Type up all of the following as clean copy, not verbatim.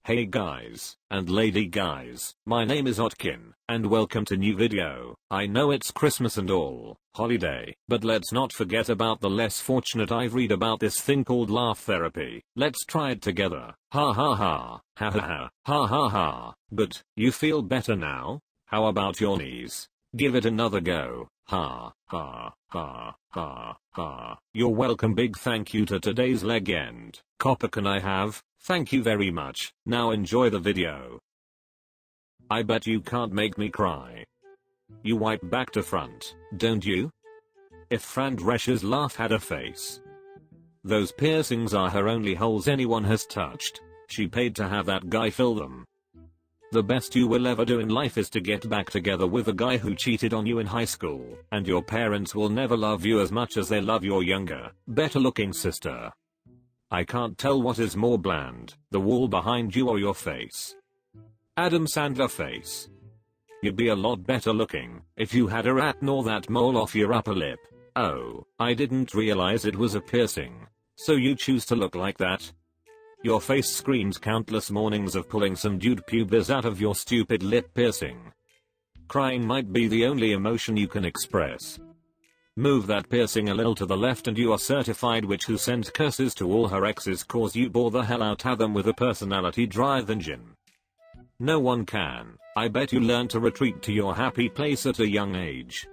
Hey guys, and lady guys, my name is Otkin, and welcome to new video. I know it's Christmas and all, holiday, but let's not forget about the less fortunate. I've read about this thing called laugh therapy. Let's try it together. Ha ha ha, ha ha ha, ha ha ha. Good, you feel better now? How about your knees? Give it another go. Ha ha ha ha ha. You're welcome. Big thank you to today's legend. Copper can I have? Thank you very much. Now enjoy the video. I bet you can't make me cry. You wipe back to front, don't you? If Fran Drescher's laugh had a face. Those piercings are her only holes anyone has touched. She paid to have that guy fill them. The best you will ever do in life is to get back together with a guy who cheated on you in high school, and your parents will never love you as much as they love your younger, better looking sister. I can't tell what is more bland, the wall behind you or your face. Adam Sandler face. You'd be a lot better looking if you had a rat nor that mole off your upper lip. Oh, I didn't realize it was a piercing. So you choose to look like that? Your face screams countless mornings of pulling some dude pubes out of your stupid lip piercing. Crying might be the only emotion you can express. Move that piercing a little to the left and you are certified witch who sends curses to all her exes cause you bore the hell out of them with a personality drive engine. No one can. I bet you learned to retreat to your happy place at a young age.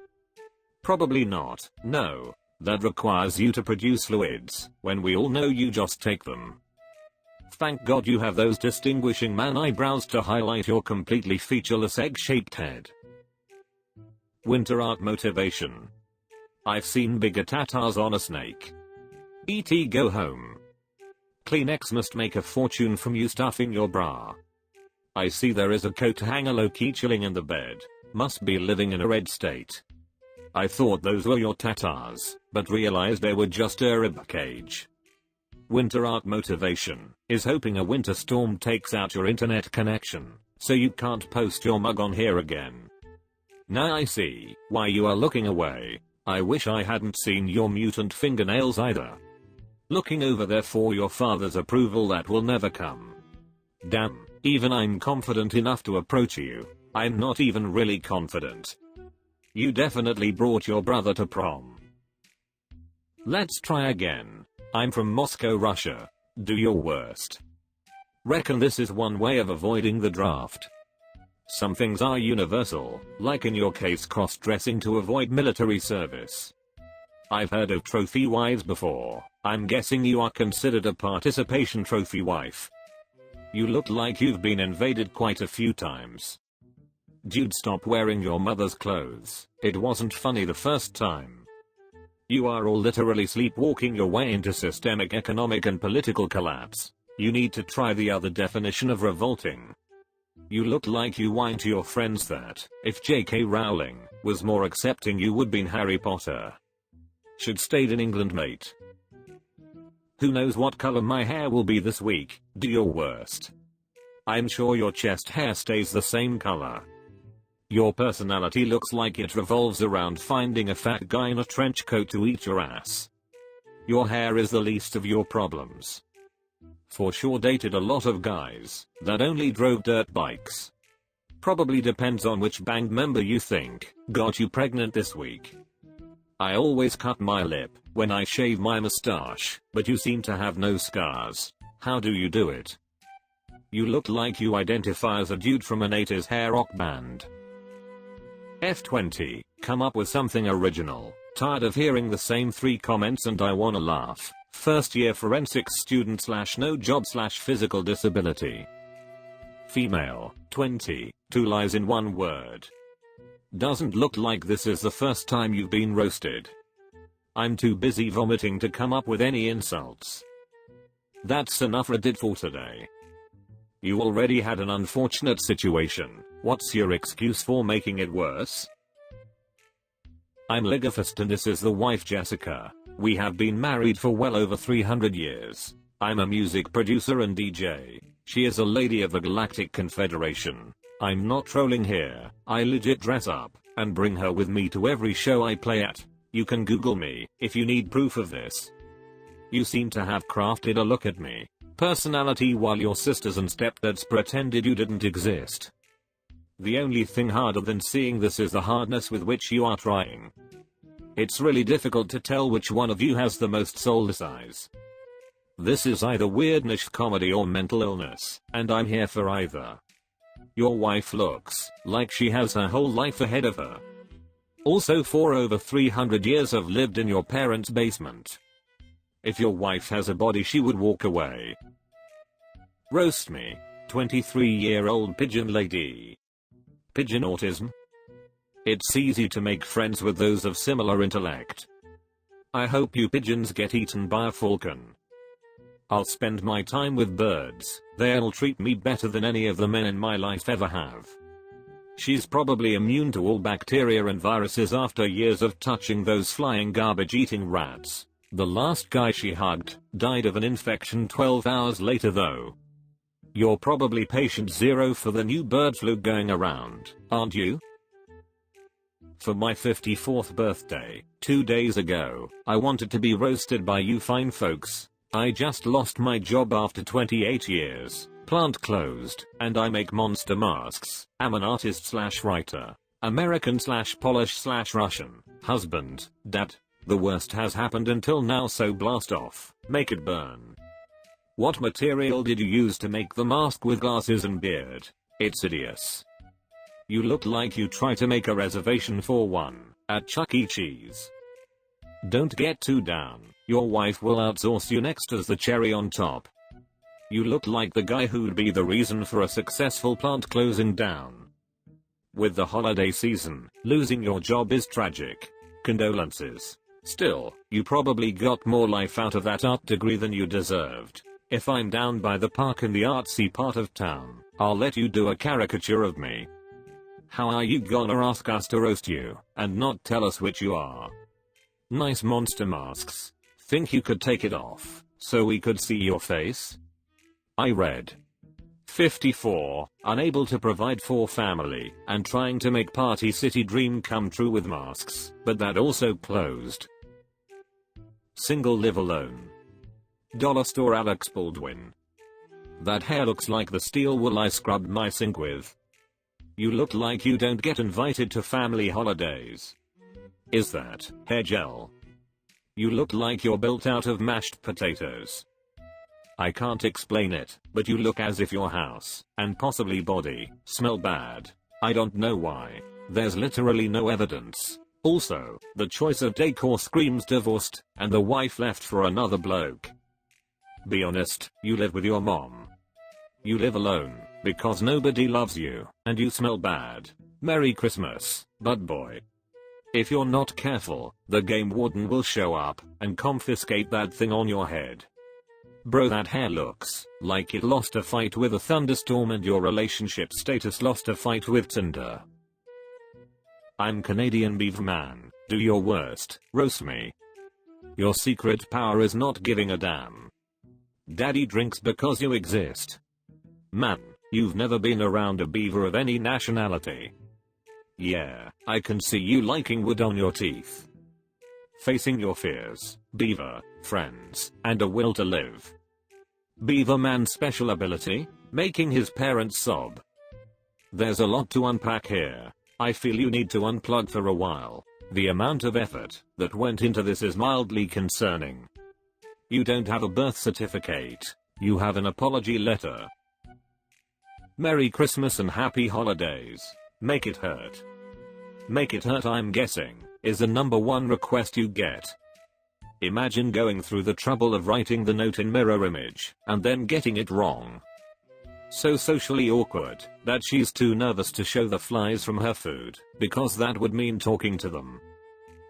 Probably not. No. That requires you to produce fluids, when we all know you just take them. Thank God you have those distinguishing man eyebrows to highlight your completely featureless egg-shaped head. Winter art motivation. I've seen bigger tatars on a snake. E.T. go home. Kleenex must make a fortune from you stuffing your bra. I see there is a coat hanger low-key chilling in the bed. Must be living in a red state. I thought those were your tatars, but realized they were just a rib cage. Winter art motivation is hoping a winter storm takes out your internet connection, so you can't post your mug on here again. Now I see why you are looking away. I wish I hadn't seen your mutant fingernails either. Looking over there for your father's approval that will never come. Damn, even I'm confident enough to approach you. I'm not even really confident. You definitely brought your brother to prom. Let's try again. I'm from Moscow, Russia. Do your worst. Reckon this is one way of avoiding the draft. Some things are universal, like in your case cross-dressing to avoid military service. I've heard of trophy wives before. I'm guessing you are considered a participation trophy wife. You look like you've been invaded quite a few times. Dude, stop wearing your mother's clothes. It wasn't funny the first time. You are all literally sleepwalking your way into systemic economic and political collapse. You need to try the other definition of revolting. You look like you whine to your friends that, if J.K. Rowling was more accepting you would been Harry Potter. Should stayed in England, mate. Who knows what color my hair will be this week? Do your worst. I'm sure your chest hair stays the same color. Your personality looks like it revolves around finding a fat guy in a trench coat to eat your ass. Your hair is the least of your problems. For sure dated a lot of guys that only drove dirt bikes. Probably depends on which band member you think got you pregnant this week. I always cut my lip when I shave my mustache, but you seem to have no scars. How do you do it? You look like you identify as a dude from an 80s hair rock band. F20, come up with something original. Tired of hearing the same 3 comments and I wanna laugh. First year forensics student / no job / physical disability. Female, 20, 2 lies in 1 word. Doesn't look like this is the first time you've been roasted. I'm too busy vomiting to come up with any insults. That's enough Reddit for today. You already had an unfortunate situation. What's your excuse for making it worse? I'm Ligafist and this is the wife Jessica. We have been married for well over 300 years. I'm a music producer and DJ. She is a lady of the Galactic Confederation. I'm not trolling here. I legit dress up and bring her with me to every show I play at. You can Google me if you need proof of this. You seem to have crafted a look at me Personality while your sisters and stepdads pretended you didn't exist. The only thing harder than seeing this is the hardness with which you are trying. It's really difficult to tell which one of you has the most soulless eyes. This is either weird niche comedy or mental illness, and I'm here for either. Your wife looks like she has her whole life ahead of her. Also, for over 300 years have lived in your parents' basement. If your wife has a body, she would walk away. Roast me. 23-year-old pigeon lady. Pigeon autism? It's easy to make friends with those of similar intellect. I hope you pigeons get eaten by a falcon. I'll spend my time with birds. They'll treat me better than any of the men in my life ever have. She's probably immune to all bacteria and viruses after years of touching those flying garbage-eating rats. The last guy she hugged died of an infection 12 hours later though. You're probably patient zero for the new bird flu going around, aren't you? For my 54th birthday, 2 days ago, I wanted to be roasted by you fine folks. I just lost my job after 28 years, plant closed, and I make monster masks. I'm an artist/writer, American/Polish/Russian, husband, dad. The worst has happened until now, so blast off, make it burn. What material did you use to make the mask with glasses and beard? It's hideous. You look like you try to make a reservation for one at Chuck E. Cheese. Don't get too down, your wife will outsource you next as the cherry on top. You look like the guy who'd be the reason for a successful plant closing down. With the holiday season, losing your job is tragic. Condolences. Still, you probably got more life out of that art degree than you deserved. If I'm down by the park in the artsy part of town, I'll let you do a caricature of me. How are you gonna ask us to roast you, and not tell us which you are? Nice monster masks. Think you could take it off, so we could see your face? I read. 54, unable to provide for family, and trying to make Party City dream come true with masks, but that also closed. Single, live alone. Dollar store Alex Baldwin. That hair looks like the steel wool I scrubbed my sink with. You look like you don't get invited to family holidays. Is that hair gel? You look like you're built out of mashed potatoes. I can't explain it, but you look as if your house, and possibly body, smell bad. I don't know why. There's literally no evidence. Also, the choice of decor screams divorced, and the wife left for another bloke. Be honest, you live with your mom. You live alone, because nobody loves you, and you smell bad. Merry Christmas, bud boy. If you're not careful, the game warden will show up, and confiscate that thing on your head. Bro, that hair looks like it lost a fight with a thunderstorm and your relationship status lost a fight with Tinder. I'm Canadian Beaverman, do your worst, roast me. Your secret power is not giving a damn. Daddy drinks because you exist. Man, you've never been around a beaver of any nationality. Yeah, I can see you liking wood on your teeth. Facing your fears, beaver, friends, and a will to live. Beaverman's special ability? Making his parents sob. There's a lot to unpack here. I feel you need to unplug for a while. The amount of effort that went into this is mildly concerning. You don't have a birth certificate. You have an apology letter. Merry Christmas and happy holidays. Make it hurt. Make it hurt, I'm guessing, is the #1 request you get. Imagine going through the trouble of writing the note in mirror image, and then getting it wrong. So socially awkward, that she's too nervous to show the flies from her food, because that would mean talking to them.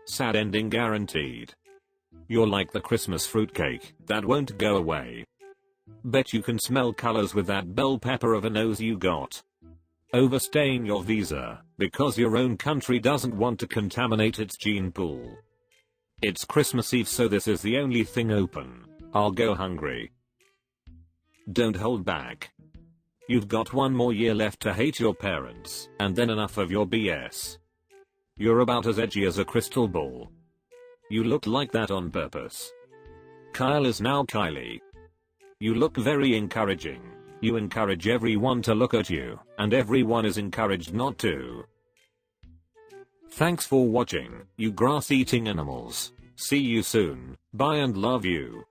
Sad ending guaranteed. You're like the Christmas fruitcake, that won't go away. Bet you can smell colors with that bell pepper of a nose you got. Overstaying your visa, because your own country doesn't want to contaminate its gene pool. It's Christmas Eve, so this is the only thing open. I'll go hungry. Don't hold back. You've got 1 more year left to hate your parents, and then enough of your BS. You're about as edgy as a crystal ball. You look like that on purpose. Kyle is now Kylie. You look very encouraging. You encourage everyone to look at you, and everyone is encouraged not to. Thanks for watching, you grass-eating animals. See you soon. Bye and love you.